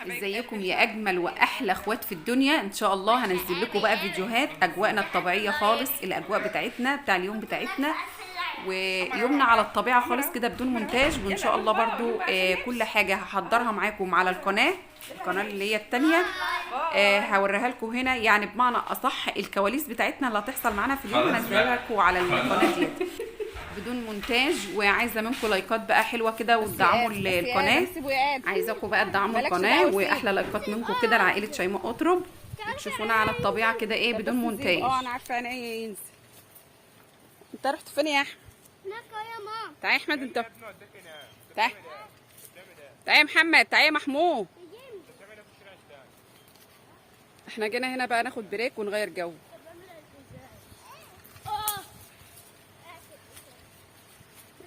ازيكم يا اجمل واحلى اخوات في الدنيا؟ ان شاء الله هنزل لكم بقى فيديوهات اجواءنا الطبيعيه خالص، الاجواء بتاعتنا بتاع اليوم بتاعتنا ويومنا على الطبيعه خالص كده بدون مونتاج. وان شاء الله برضو كل حاجه هحضرها معاكم على القناه اللي هي التانية. هوريها لكم هنا، يعني بمعنى اصح الكواليس بتاعتنا اللي هتحصل معانا في اليوم هنزلها لكم على القناه ديت بدون مونتاج. وعايزه منكم لايكات بقى حلوه كده وتدعموا القناه. عايزاكم بقى تدعموا القناه واحلى لايكات منكم كده لعائله شيماء اطرب وتشوفونا على الطبيعه كده ايه بدون مونتاج. انا عارفه انا ايه ينزل. انت رحت فين يا احمد؟ يا ماما. تعالى يا احمد، انت تعالى تعالى يا محمد، تعالى يا محمود. احنا جينا هنا بقى ناخد بريك ونغير جو.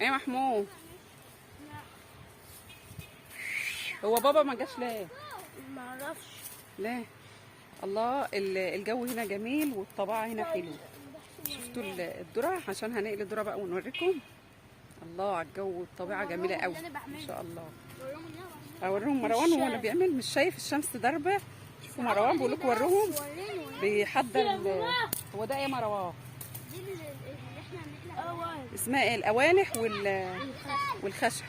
ايه يا محمود؟ هو بابا ما جاش ليه؟ ما اعرفش ليه؟ الله، الجو هنا جميل والطبيعه هنا حلوه. شفتوا الذره؟ عشان هنقلي ذره بقى ونوريكم. الله على الجو والطبيعه جميله قوي ما شاء الله. اوريهم مروان وهو اللي بيعمل، مش شايف الشمس ضاربه. شوفوا مروان بيقول لكم وروهم بيحضر هو ده ايه مروان؟ اسمها ايه؟ الاوانح والخشب.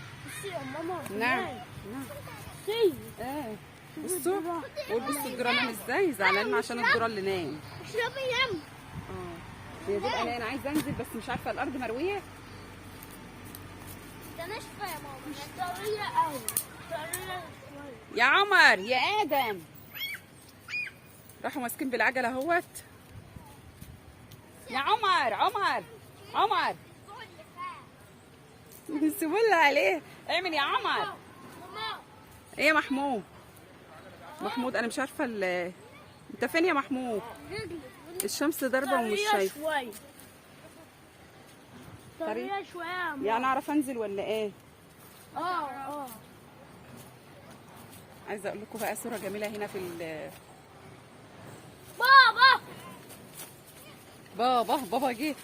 نعم اه. بصوا بصوا الذره نام ازاي، زعلان عشان الذره اللي نام. اشربي يم. هي دي انا عايزه انزل بس مش عارفه الارض مرويه. ده ناشفه يا ماما، مش طريه قوي، طريه شويه. يا عمر يا ادم، راحوا ماسكين بالعجله اهوت. يا عمر سيبولها عليه. اعمل يا عمر. ايه يا محمود انا مش عارفه انت فين يا محمود؟ الشمس ضاربه ومش شايفه. طريه شويه يا ماما. يعني اعرف انزل ولا ايه؟ عايزه اقول لكم بقى صوره جميله هنا في بابا جه.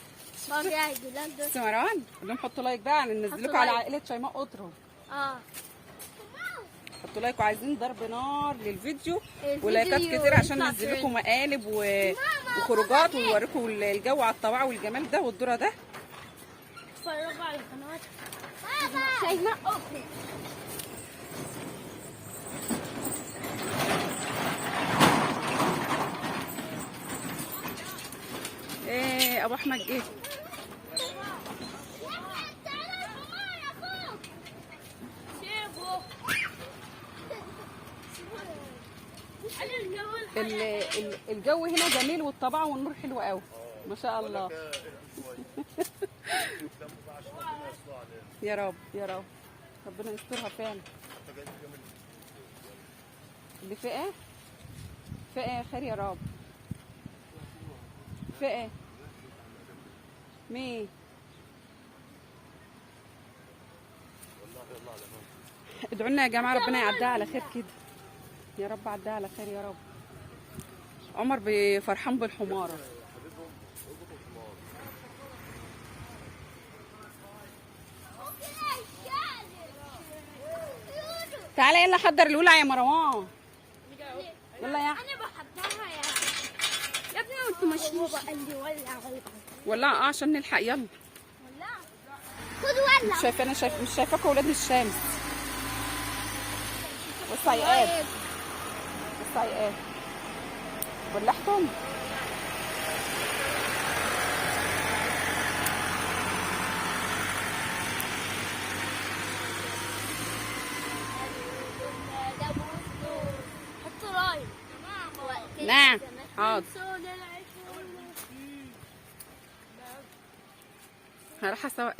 بابا جاي دلوقتي. بس مروان قول لهم حطوا لايك بقى، ننزل لكم على عائله شيماء اطرب. حطوا لايك وعايزين ضرب نار للفيديو ولايكات كتير عشان ننزل لكم مقالب وخروجات ونوريكم الجو على الطبيعه والجمال ده والذره ده. اتفرجوا على قناه شيماء اطرب. ايه ابو احمد جه. الجو هنا جميل والطبيعه والنور حلو قوي ما شاء الله. يا رب ربنا يسترها فعلا. اللي في ايه خير يا رب. في ايه مين؟ ادعوا لنا يا جماعه ربنا يعديها على خير كده يا رب. عديها على خير يا رب. عمر فرحان بالحماره. تعالى يلا حضر الولع يا مروان. يلا يا انا بحبها يا ابني وانت ماشيين. بابا قال لي ولع عشان نلحق. يلا خد ولع. مش شايفاكم ولاد الشمس. بصوا يا ايه ولعتم. حط راي. نعم حاضر. هروح اسوق.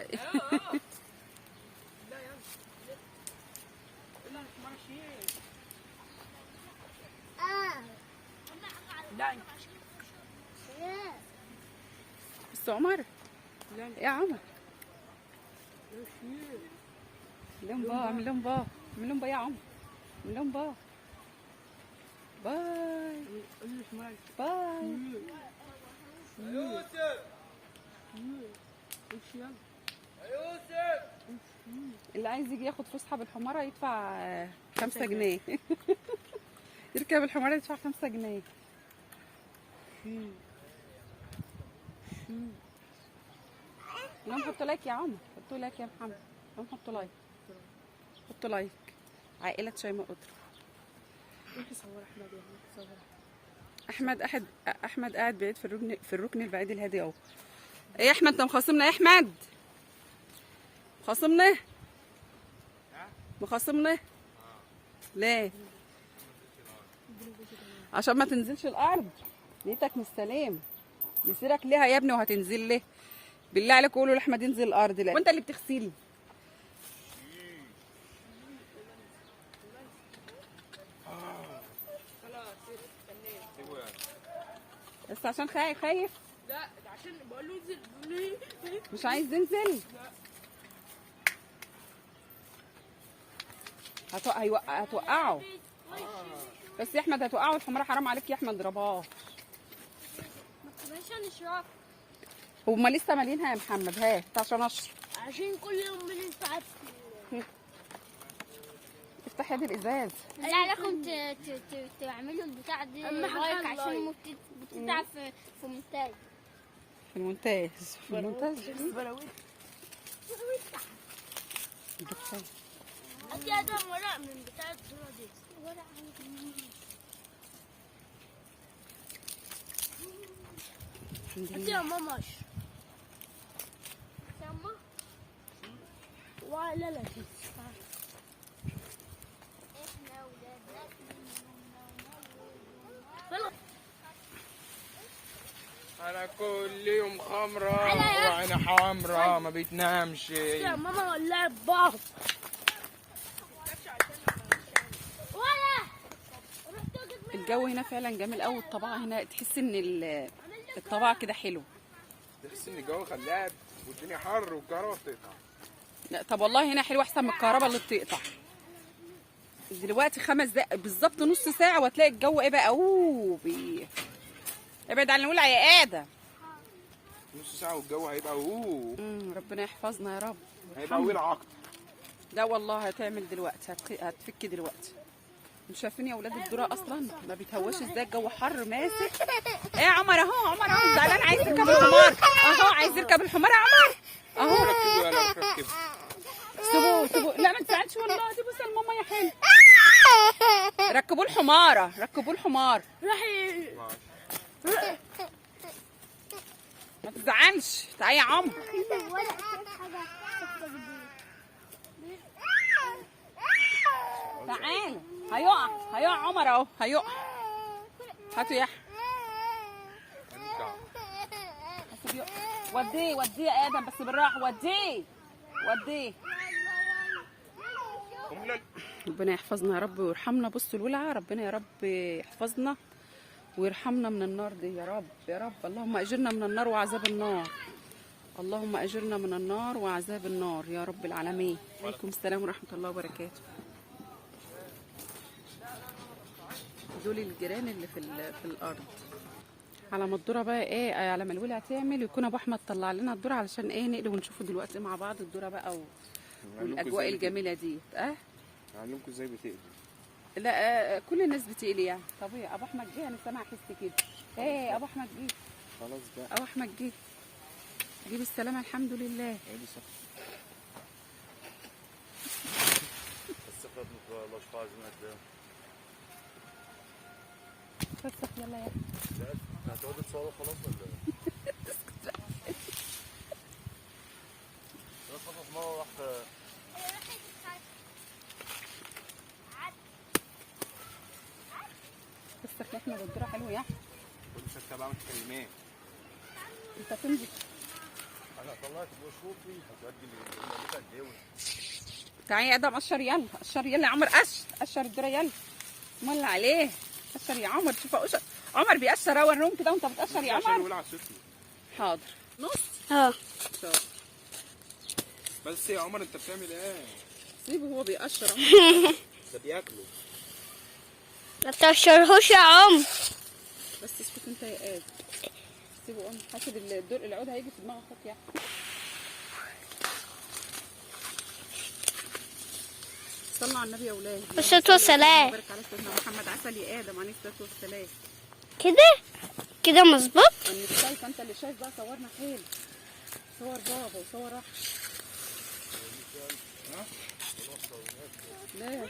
بس عمر يا عمر اعمل لهم با يا عمر. اعمل لهم با. باي اللي عايز يجي ياخد فسحه بالحماره يدفع 5 جنيه. يركب الحمار يدفع 5 جنيه. يلا حطوا لايك يا عمر، حطوا لايك يا محمد، يلا حطوا لايك، حطوا لايك. عائلة شيماء قطر. روحي صور احمد يا صور. احمد قاعد بعيد في الركن البعيد الهادي اهو. ايه يا احمد انت مخاصمنا يا احمد؟ مخاصمنا؟ مخاصمنا؟ ليه؟ عشان ما تنزلش الارض. نيتك مش سلام. مسيرك ليها يا ابني وهتنزل ليه؟ بالله عليك قولوا لاحمد ينزل الارض. لا وانت اللي بتغسلي. بس عشان خايف. لا ده عشان بقول له انزل. مش عايز ينزل. هتوقعه. بس يا احمد هتوقعه الحمار، حرام عليك يا احمد ضرباه. ما تبقاش نشرب. هما لسه مالينها يا محمد. هات عشان اشرب. عشان كل يوم بننفع. افتح يد الازاز. لا عليكم تعملوا البتاع دي لايك عشان بتتعب في المونتاج. في المونتاج. أكيد هذا ورق من بتاع الذرة دي. ورق أنت يا ماما يا ماما ولا لا إحنا ولادنا. انا كل يوم خمرة وعيني حمرا ما بتنامش. يا ماما ولعت بعض. الجو هنا فعلا جميل قوي. الطبيعه هنا تحس ان الطبيعه كده حلو. تحس ان الجو خلاب والدنيا حر والكهرباء بتقطع. لا طب والله هنا حلو احسن من الكهرباء اللي بتقطع. دلوقتي 5 دقايق بالظبط، نص ساعه وهتلاقي الجو ايه بقى. ابعد عن الولع يا ادم. نص ساعة والجو هيبقى ربنا يحفظنا يا رب. هيبقى ولع اكتر. لا والله هتعمل دلوقتي، هتفك دلوقتي. مش شايفين يا ولاد الذره اصلا ما بيتهواش ازاي؟ الجو حر ماسك. ايه يا عمر اهو، عمر اهو زعلان عايز يركب الحمار اهو، عايز يركب الحمار يا عمر اهو. ركبوا يلا ركبوا. سيبوه لا ما تزعلش والله. دي بص الماما يا حلو. ركبوا الحمار. روحي ما تزعلش. تعالى يا عمر. تعالى. هيقع عمر اهو، هيقع. هاتوا يا وديه يا ادم بس بالراحه. وديه. ربنا يحفظنا يا رب ويرحمنا. بصوا الولعه. ربنا يا رب يحفظنا ويرحمنا من النار دي يا رب يا رب. اللهم اجرنا من النار وعذاب النار. اللهم اجرنا من النار وعذاب النار يا رب العالمين. وعليكم السلام ورحمه الله وبركاته. دول الجيران اللي في الارض. على ما الذره بقى ايه، على ما الولع تعمل يكون ابو احمد طلع لنا الذره علشان ايه نقلب ونشوفه دلوقتي مع بعض الذره بقى والاجواء الجميله دي. اعلمكم ازاي بتقلي. لا كل الناس بتقلي يعني طبيعي. ابو احمد جه انا سامع حس كده. ايه ابو احمد جه. خلاص بقى. ابو احمد جه بالسلامه الحمد لله. فسخ يلا يا هتقعدوا تصوروا خلاص ولا ايه؟ فسخ يا احمد الذره حلوه يا احمد. كل شويه بقى ما تكلمين. انت تنزل. انا طلعت بشوفي هتودي قد ايه. تعالى يا ادم قشر يلا يا عمر. قشر الذره يلا. مولع عليه. قشر يا عمر. شوف عمر بيقشر اهو. الروم كده وانت بتقشر يا عمر. حاضر. نص. بس يا عمر انت بتعمل ايه؟ سيبه هو بيقشر عمر. ده بياكله. ما تقشرهوش يا عم. بس اسكت انت يا ادم. سيبه ام حاسب الدور العود هيجي في دماغ اخوك يا صلوا على النبي يا اولاد. الصلاة والسلام. بارك على سيدنا محمد عسل يا ادم عليه الصلاه والسلام. كده مظبوط. مش شايفه انت اللي شايف بقى. صورنا حيل. صور بابا وصور احمد. لا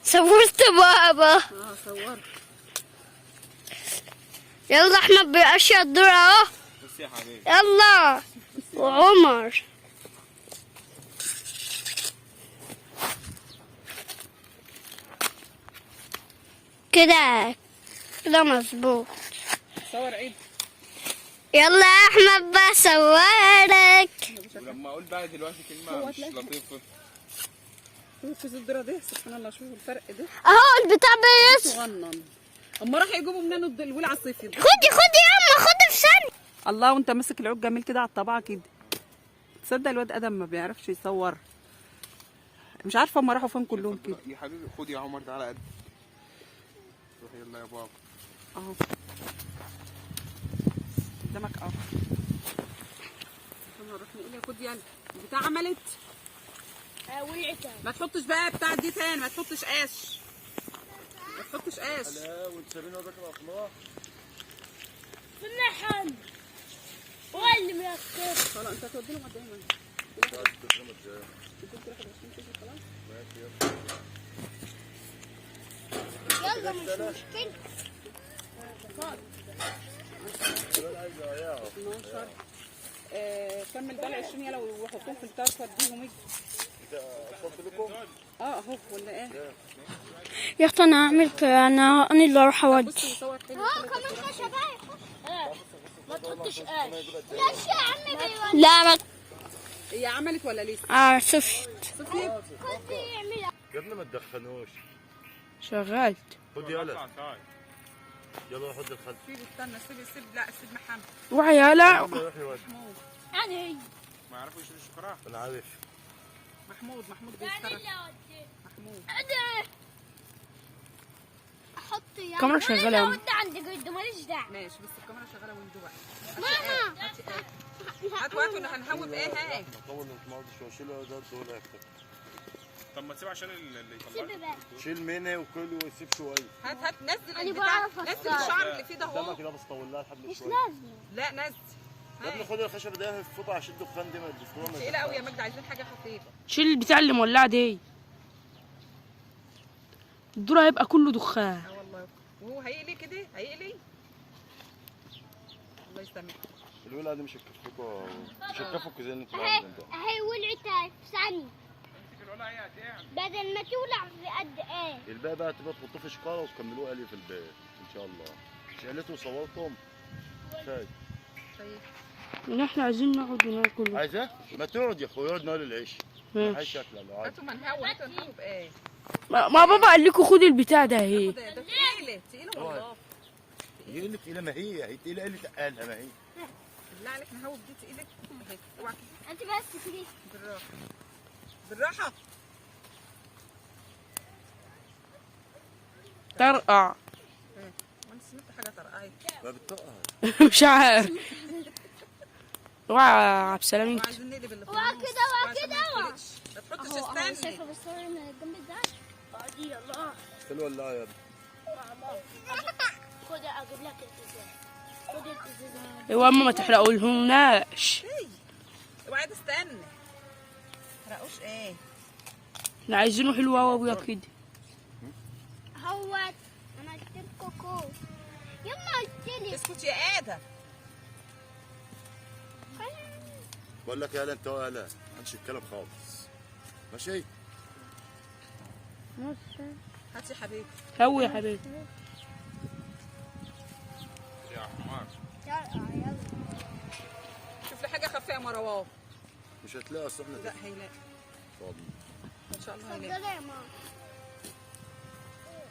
صورت بابا. صورت. يلا احمد بيقشر الدور اهو. بس يا حبيبي يلا وعمر. كده مظبوط. صور عيد. يلا يا احمد بقى صورك. ولما اقول بقى دلوقتي كلمه مش لطيفه. شوف الذره ده سبحان الله. شوف الفرق ده اهو البتاع بيص. صغنن. اما راح يجيبوا منين الولع الصيفي ده. خدي يا اما خدي في ثانيه. الله وانت ماسك العود جميل كده على الطبعه كده. تصدق الواد ادم ما بيعرفش يصور. مش عارفه هم راحوا فين كلهم كده. يا حبيبي خد يا عمر تعالى قد روح يلا يا بابا اهو قدامك اهو. نروح نقول يا خد يلا. البتاع عملت. ولعت. ما تحطش بقى بتاع دي تاني. ما تحطش قاش. ما تحطش قاش. لا وانت سابيني وراك الافراح في اللحم. هو اللي مركب. خلاص انت هتودي لهم قد ايه؟ يلا مش مشكلة. 12 كمل بقى ال 20 يلا وحطهم في الطرف وديهم يجي. اهو ولا ايه؟ يا اختي انا هعمل كده. انا اللي اروح اودي. بصي صور حلو. كمان خشبايه. ما تحطش قاش. لا يا عمي. لا ما هي عملت ولا لسه؟ شفت. صفي يا ابني ما تدخنوش. شغلت. خد يلا يلا خد الخد. سيب استنى. سيب لا سيب محمد. روحي يلا. روح يودي. انا ما يعرفوا يشيلوا الشوكولاته. انا عارف. محمود بيتصرف. محمود احط يا الكاميرا شغالة يا أم. اودي عند جد ماليش دعوه. ماشي بس الكاميرا شغاله وانتوا بقى. ماما هات وقت هنهوب ايه هاي. طول الماضي شويه شيله ده دول اكتر. طب ما تسيب عشان اللي يطلع شيل مني وكل وسيب شويه. هات نزل أنا البتاع. بعرف نزل أصطاد. الشعر اللي فيه ده قدامك اهو. كده بس طول لها الحبل مش شويه. لازم. لا نزل. يا ابني خد الخشب ده في فوطه عشان الدخان دي ما الدكتوره ما تقيله قوي يا مجدي. عايزين حاجه خفيفه. شيل البتاع اللي مولعه دي. الدور هيبقى كله دخان. اه والله. وهو هيقلي كده هيقلي. الله يسامحك. الولعه دي مش هتكفكوا زي اللي انتوا عاملين ده. اهي ولعت في ثانيه. بدل ما تولع في قد ايه. الباقي بقى تبقى تحطوه في شكاره وتكملوه قلي في البيت ان شاء الله. شالته وصورتهم كفايه. ان احنا عايزين نقعد وناكل. عايزه؟ ما تقعد يا اخويا اقعد نقول العيش. ماشي. هاي شكلها لو عايز. هاتوا منهوب. هاتوا نهوب ايه. ما بابا قال لكم خد البتاع ده اهي. ده تقيله والله. هي اللي تقيله ما هي تقيله اللي تقالها ما هي. بالله عليك نهوب دي تقيله اهي. اوعى انت بس كده. بالراحه بالراحه. طرقع. وانا سمعت حاجه طرقعت. ما بتطقها. مش عارف. اوعى يا عبد السلام انت. وعايزين نقلب اللي في اوعى النص كده اوعى عشان كده ما اوعى. يتحرقش. ما تحطش استنى. شايفه بصور من الجنب ده. اقعدي يلا. حلوه ولا يا ابني؟ خد اجيب لك الازازه. خد الازازه. يا اما ما تحرقولهمناش. اوعى تستنى. ما تحرقوش ايه. احنا عايزينه حلو قوي ابويا كده. هوت انا قلت لكم كوكو. يما قلت لي. اسكت يا ادم. بقول لك يا هلا انت وهلا ما حدش يتكلم خالص. ماشي؟ هات يا حبيبي. هو يا حبيبي. يا عمار يلا. شوف لي حاجه خفيفه يا مروان. مش هتلاقي اصل احنا لا هيلاقي. فاضي. ان شاء الله هيلاقي. اتفضلي يا ماما.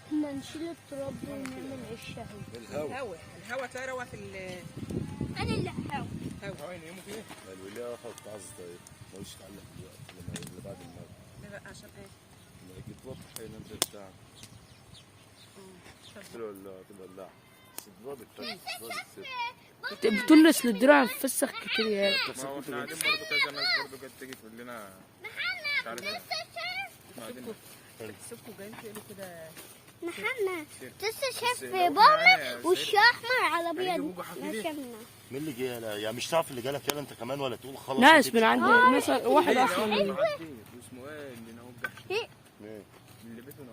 احنا نشيل التراب ده ونعمل عيش شهي. الهوا تلاقي روى في انا اللي هحاول. الهوا. يناموا فيه. الوليه اخذ تعز طيب ماليش يتعلق دلوقتي لما اللي بعد المغرب. لا عشان ايه؟ لما يجي توضح ينام زي بتاع. تلو ولا تولع. صدرات الست. بتنرس للدراع مفسخ كتير يا. ما هو احنا قاعدين برضه كذا ناس برضه جت تيجي تقول لنا مش عارف ايه. سيبكوا جايين تقلوا كده. محمد لسه شاف بامة وشه احمر على ابيض. شفنا مين اللي جه؟ لا يعني مش تعرف اللي جالك يلا انت كمان ولا تقول خلاص؟ ناس من عندي مثلا واحد احمر مني. اسمه ايه اللي نوجح؟ ايه مين؟ اللي بيته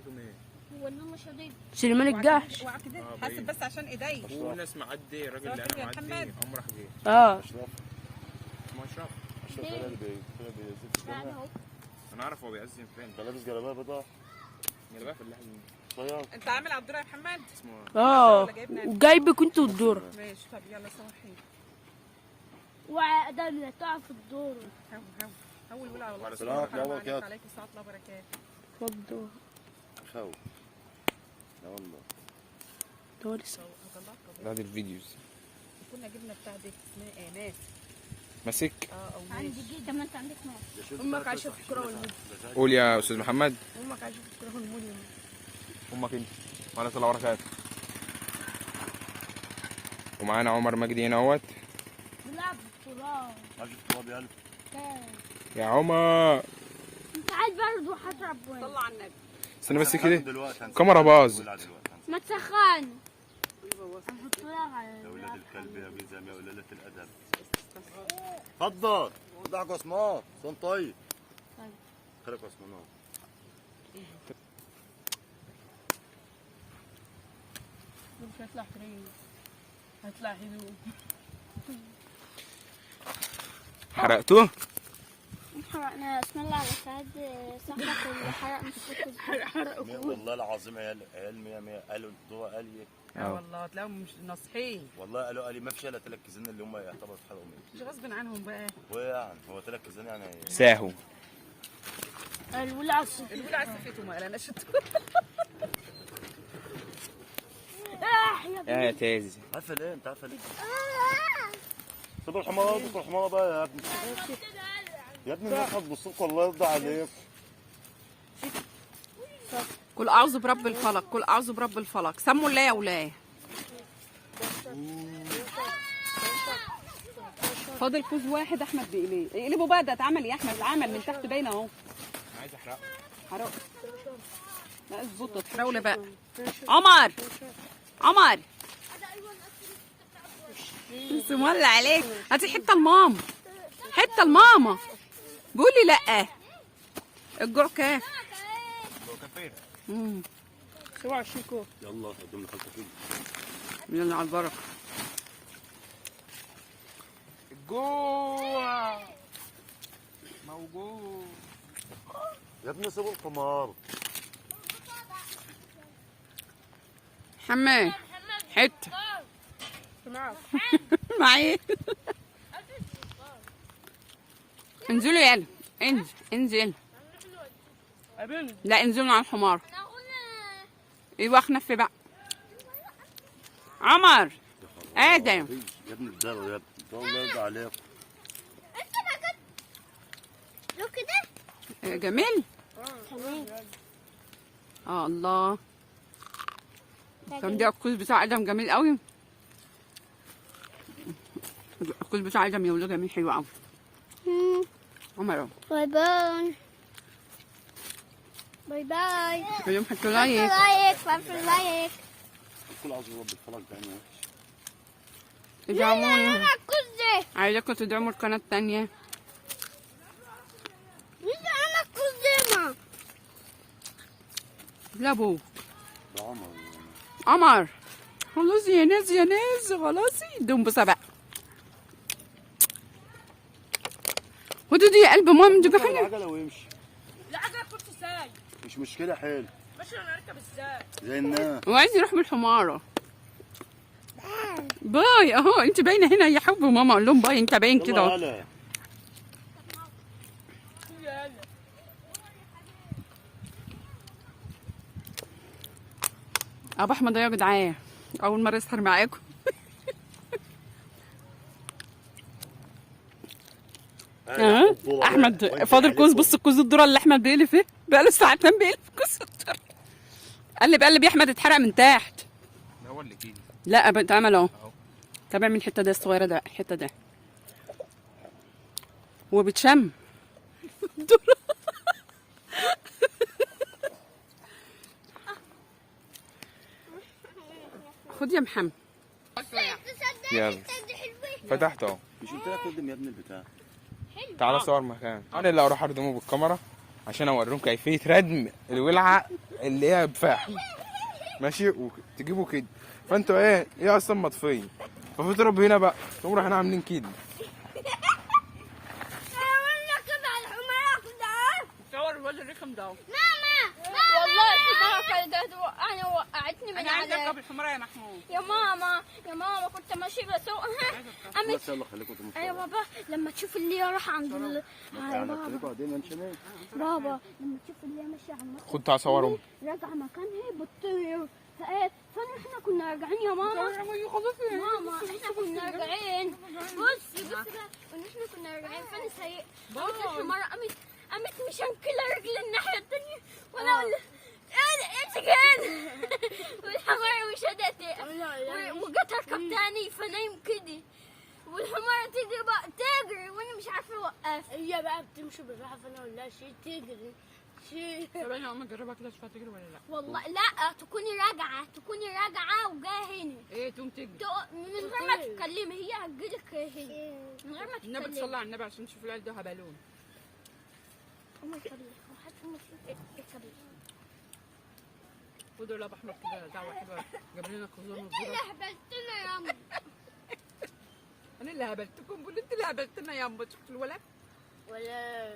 مين؟ هو انه شديد. سليمان الجحش. اوعى كده حاسب بس عشان ايدي. هو ناس معدي الراجل اللي صوتك يا انا معدي محمد. قام راح جه اه اشرف اسمه اشرف. اشرف ولا اللي بيزيد في تعال الجامعة؟ اهو. انا اعرف هو بيأذن فين. انت لابس جلابيه بيضاء اللي بقى في اللحم صياد. انت عامل على الدور يا محمد؟ اسمه اه وجايبك انت والدور. ماشي طب يلا صحي. وعقدة اللي تقع في الدور. هو اول ولا على الله. السلام عليكم السلام وبركاته. عليكم ورحمة الله وبركاته. اتفضل. خو لا والله دور لسه. بعد الفيديوز كنا جبنا بتاع دي اسمها ايه ناس. ماسك. او ناس. عندي جدا ما انت عندك ناس. امك عايشه في الكره والمولي. قول يا استاذ محمد. امك عايشه في الكره والمولي. امك انت وعليكم الله وبركاته. ومعانا عمر مجدي هنا اهوت. بلعب بالتراب. عايز التراب يا قلب. يا عمر انت عايز برضه هتلعب وين؟ صلى على النبي. استنى بس هنسخن كده دلوقتي، هنسخن. كاميرا باظت. ولع دلوقتي، هنسخن. ما تسخن. هنحط لها يا ولاد الكلب يا بيزم يا قلالة الادب. اتفضل ضحك يا عثمان صون طيب. خليك يا عثمان اهو. مش هيطلع فريق. هيطلع هدوء. حرقتوه؟ حرقنا. بسم الله على سعد صاحبك اللي حرق مسكوك. والله العظيم عيال 100 100 قالوا دول قال لي والله تلاقيهم مش ناصحين. والله قالوا لي ما فيش الا 3 كيزان اللي هم يعتبروا اتحرقوا مني. مش غصب عنهم بقى. هو يعني هو 3 كيزان يعني ساهو. الولع الصفر. الولع عسفته ما قالناش. يا تازي. عارفه ليه انت عارفه ليه؟ سيب الحمار سيب الحمار بقى يا ابني. يا ابني الناس هتبصلك والله يرضى عليك. قل اعوذ برب الفلق. قل اعوذ برب الفلق. سموا الله يا ولاه. فاضل كوز واحد احمد بايديه. اقلبوا بقى ده اتعمل يا احمد. العمل من تحت باينه اهو. عايز احرقه. حرق. لا اظبطوا تحرقوا لي بقى. عمر عمر اسم الله عليك. هاتي حته الماما. حته الماما. قولي لا. الجوع كاف. لو كفير. 27 كوب. يلا قدم لي خلطه كده. يلا على البركه. الجوع موجود. يا ابني سيب الحمار. حماد حته معي. انزلوا يلا. انزل. لا انزلوا على الحمار. ايوه اخنف بقى. عمر ادم. يا ابني الدار يا ابني ده الله يرضى عليك. انت بقى لو كده جميل. تمام. الله. كان ده الكوز بتاع ادم جميل قوي. الكوز بتاع ادم يا ولاد جميل حلو قوي. عمر باي باي. باي باي. اليوم حطوا لايك. لايك فعل لايك. كل عاوز رب الفلك تاني. ادعموني. انا كوزي. عايزاكم تدعموا القناة التانية. انا كوزي. لا بو ده عمر. عمر خلاص يا ناس يا ناس خلاص يدوم بسبع. ودي يا قلب ماما دي حاجة. العجله ويمشي. العجله كنت ساي. مش مشكله حلو ماشي انا اركب ازاي؟ زي الناس. وعايز يروح بالحمارة. باي اهو انت باينه هنا يا حب ماما. اقول لهم باي انت باين كده اهو. يلا ابو احمد يا جدعان اول مره يسهر معاكم. احمد فاضل كوز. بص الكوز الذره اللي احمد بيقلي فيه بقاله ساعتين بيقلي في كوز الذره. قلب يا احمد اتحرق من تحت. ده هو اللي كده. لا بتعمل اهو. تابع من الحته دي الصغيره ده الحته دي وبتشم. خد يا محمد. يلا فتحت اهو. مش قلت لك قدم يا ابني البتاع. تعالى صور مكان. انا اللي هروح اردمه بالكاميرا عشان اوريهم كيفيه ردم الولعه اللي هي بفحم. ماشي وتجيبوا كده. فانتوا ايه هي اصلا مطفيه فبتضرب هنا بقى تقوم رايحين عاملين كده. صور الواد الرخم ده. والله الحمارة كانت توقعني وقعتني من انا عايز على اركب الحمارة يا محمود. يا ماما كنت ماشي بسوقها قامت. بس يلا خليكم تمشوا. يا بابا لما تشوف اللي هي راح عند يعني خليكم قاعدين امشي ماشي. بابا لما تشوف اللي هي ماشيه على المخ كنت هصورهم. راجعه مكانها بتطير فايه فاحنا كنا راجعين يا ماما احنا كنا راجعين بصي بقى ان احنا كنا راجعين فانا سايق قامت الحمارة قامت مشنكله رجلي الناحيه الثانيه وانا اقول انت كده والحمارة مش وجت اركب تاني فنايم كده والحمارة تيجي بقى تجري وانا مش عارفه اوقف. هي بقى بتمشي بالراحه فانا اقول لها شيء تجري شيء. طب انا اقوم اجربها كده اشوفها تجري ولا لا. والله لا تكوني راجعه وجايه هنا ايه تقوم تجري. من غير ما تتكلمي هي هتجيلك هنا من غير ما النبي تتكلمي. تصلي على النبي عشان تشوف العيال ده هبلون. أمي اركبي وحتى أمي اركبي. خدوا لاب احمد كده دعوه كده جاب لنا خزان انت وزرع. اللي هبلتنا يا امي. انا اللي هبلتكم بقول انت اللي هبلتنا يا ام. شفت الولد ولا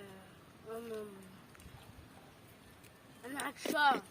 انا عطشان.